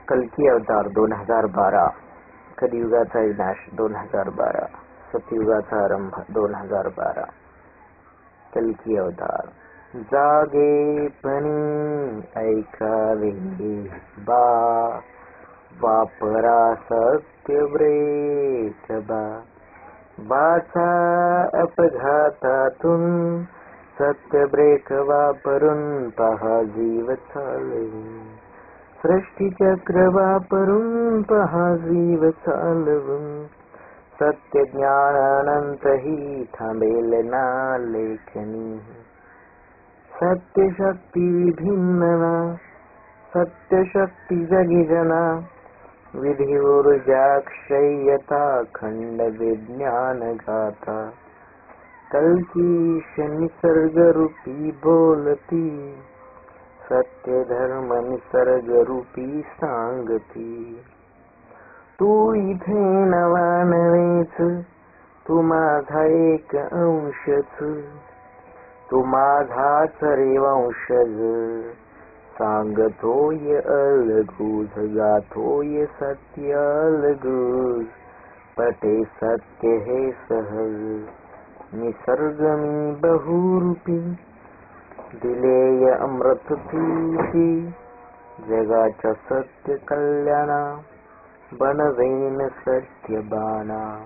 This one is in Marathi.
कल्की अवतार 2012, कलियुगाचा विनाश 2012, सतयुगाचा आरंभ 2012. कल्की अवतार. जागेपणी ऐकावे बा, वापरा सत्यव्रत बा. वाचा अपघातातून सत्यब्रेक वापरून पहा जीव चालवून. सृष्टीचक्र वापरून पहा जीव चालवून. सत्य ज्ञान अनंतही थांबेल ना लेखनी. सत्य शक्ती विभिन्न ना, सत्य शक्ती जगी जना. विधी ऊर्जा क्षय्यता खंड विज्ञान गाथा. कल्कीश निसर्ग रूपी बोलती, सत्य धर्म निसर्ग रूपी सांगती. तू इथे नवा नव्हेच, तू माझा एक अंशच. तू माझाच रे वंशज. सांगतोय अलगूज, गातोय सत्य अलगूज. पटे सत्य हे सहज. निसर्ग मी बहुरूपी, दिलेय अमृत पीती. जगाच्या सत्य कल्याणा, बनवेन सत्य बाणा.